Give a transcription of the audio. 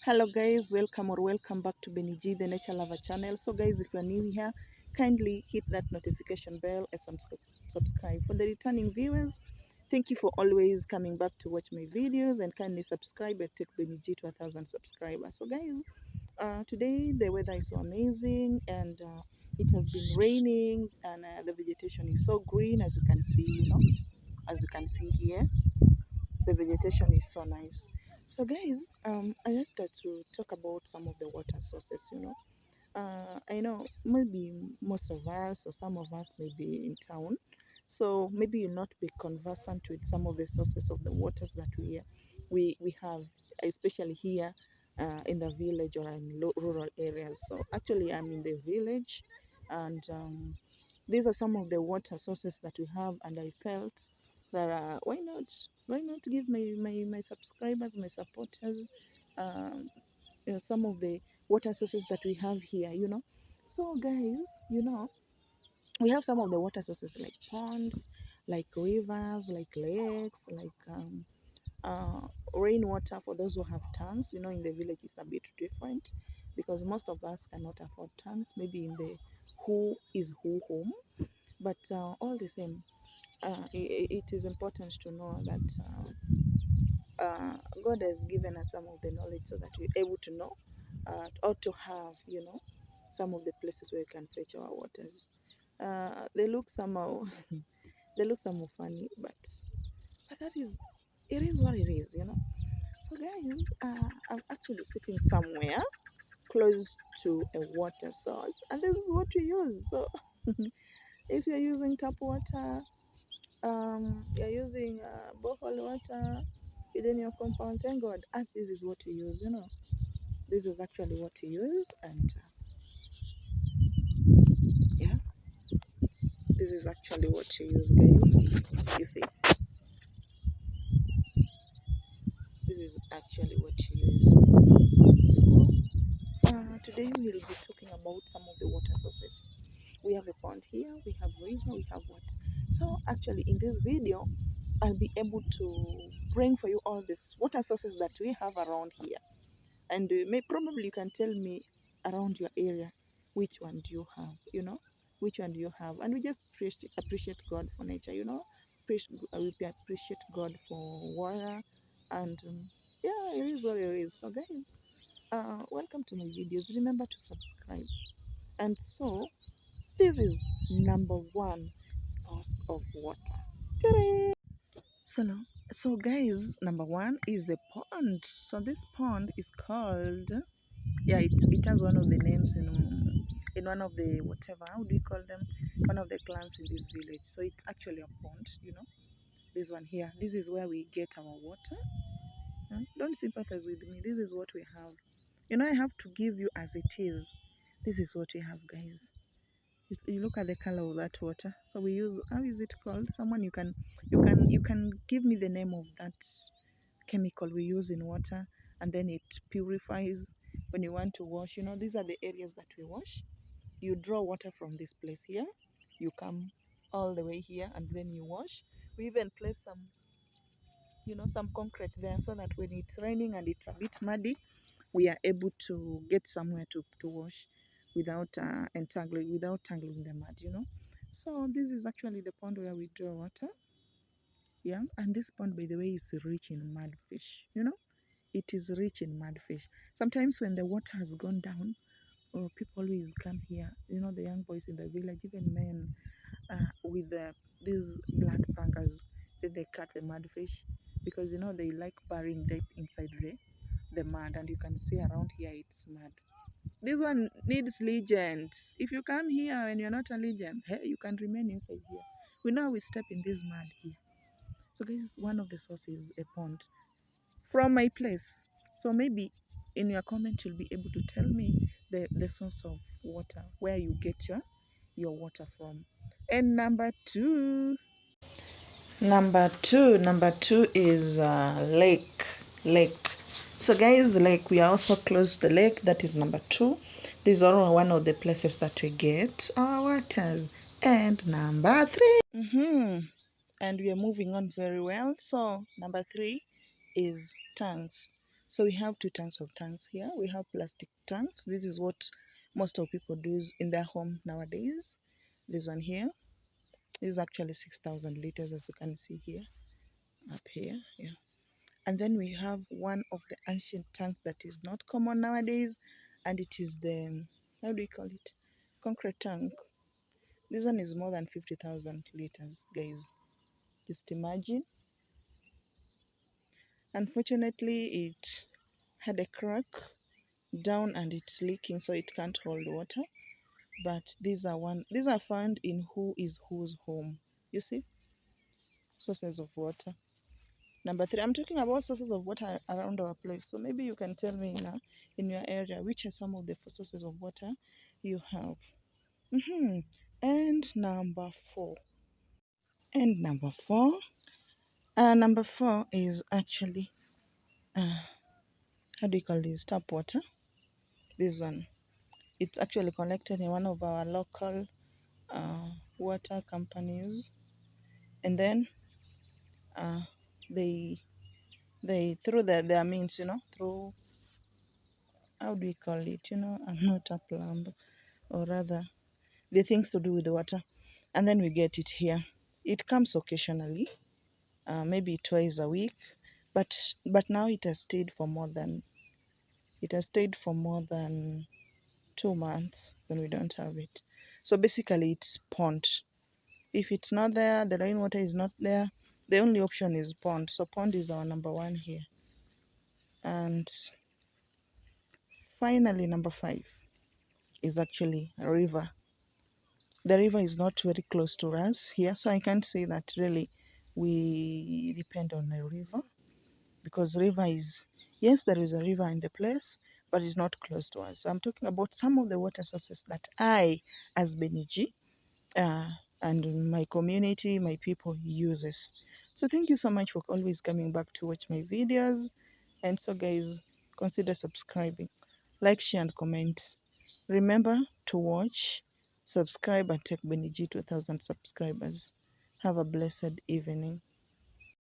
Hello guys, welcome back to Benny G, the nature lover channel. So guys, if you're new here, kindly hit that notification bell and subscribe. For the returning viewers, thank you for always coming back to watch my videos, and kindly subscribe and take Benny G to 1,000 subscribers. So guys, today the weather is so amazing, and it has been raining, and the vegetation is so green, as you can see, as you can see here. The vegetation is so nice. So guys, I just got to talk about some of the water sources. I know maybe most of us or some of us may be in town, so maybe you not be conversant with some of the sources of the waters that we have, especially here in the village or in rural areas. So actually, I'm in the village, and these are some of the water sources that we have, and I felt that why not give my subscribers, my supporters, um, some of the water sources that we have here. So guys, we have some of the water sources like ponds, like rivers, like lakes, like uh, rainwater for those who have tanks. In the village it's a bit different because most of us cannot afford tanks, maybe in the who is who home. But all the same, it is important to know that God has given us some of the knowledge so that we're able to know or to have, some of the places where we can fetch our waters. They look somehow, they look somehow funny, but it is what it is. So guys, I'm actually sitting somewhere close to a water source, and this is what we use. So if you're using tap water, you're using borehole water within your compound, thank God, as this is what you use. This is actually what you use, and yeah, this is actually what you use, guys. You see, this is actually what you use. So today we'll be talking about some of the water sources. We have a pond here, we have river, we have what. So actually in this video, I'll be able to bring for you all these water sources that we have around here. And probably you can tell me around your area which one do you have. Which one do you have? And we just appreciate God for nature. We appreciate God for water, and yeah, it is what it is. So guys, welcome to my videos. Remember to subscribe. And so this is number one source of water. Ta-da! So now, so guys, number one is the pond. So this pond is called, yeah, it has one of the names in one of the whatever, how do you call them, one of the clans in this village. So it's actually a pond. This one here, this is where we get our water. Don't sympathize with me, this is what we have. I have to give you as it is. This is what we have, guys. You look at the color of that water. So we use, how is it called? Someone, you can give me the name of that chemical we use in water, and then it purifies when you want to wash. These are the areas that we wash. You draw water from this place here, you come all the way here, and then you wash. We even place some concrete there, so that when it's raining and it's a bit muddy, we are able to get somewhere to wash without tangling the mud. So this is actually the pond where we draw water. Yeah, and this pond, by the way, is rich in mudfish. It is rich in mudfish. Sometimes when the water has gone down, people always come here. The young boys in the village, even men, with these black pangas, then they cut the mudfish because they like burying deep inside the mud, and you can see around here it's mud. This one needs legends. If you come here and you're not a legend, hey, you can remain inside here. We know we step in this mud here. So guys, one of the sources is a pond from my place. So maybe in your comment you'll be able to tell me the source of water, where you get your water from. And number two is lake. So guys, lake, we are also close to the lake. That is number two. These are one of the places that we get our waters. And number three, and we are moving on very well. So number three is tanks. So we have two types of tanks here. We have plastic tanks. This is what most of people do in their home nowadays. This one here is actually 6,000 liters, as you can see here, up here. Yeah. And then we have one of the ancient tank that is not common nowadays, and it is the, how do you call it? Concrete tank. This one is more than 50,000 liters, guys. Just imagine. Unfortunately, it had a crack down and it's leaking, so it can't hold water. But these are found in who is whose home. You see, sources of water. Number three, I'm talking about sources of water around our place. So maybe you can tell me now in your area which are some of the sources of water you have. And number four. And number four is actually how do you call this? Tap water. This one. It's actually collected in one of our local water companies, and then uh, they through their means, through, how do we call it? I'm not a plumber, or rather the things to do with the water, and then we get it here. It comes occasionally, maybe twice a week, but now it has stayed for more than 2 months when we don't have it. So basically it's pond. If it's not there, the rainwater is not there, the only option is pond. So pond is our number one here. And finally, number five is actually a river. The river is not very close to us here, so I can't say that really we depend on a river, because river is, yes, there is a river in the place, but it's not close to us. So I'm talking about some of the water sources that I, as Beniji, uh, and my community, my people uses. So thank you so much for always coming back to watch my videos. And so guys, consider subscribing, like, share and comment. Remember to watch, subscribe, and take Benny G 2000 subscribers. Have a blessed evening.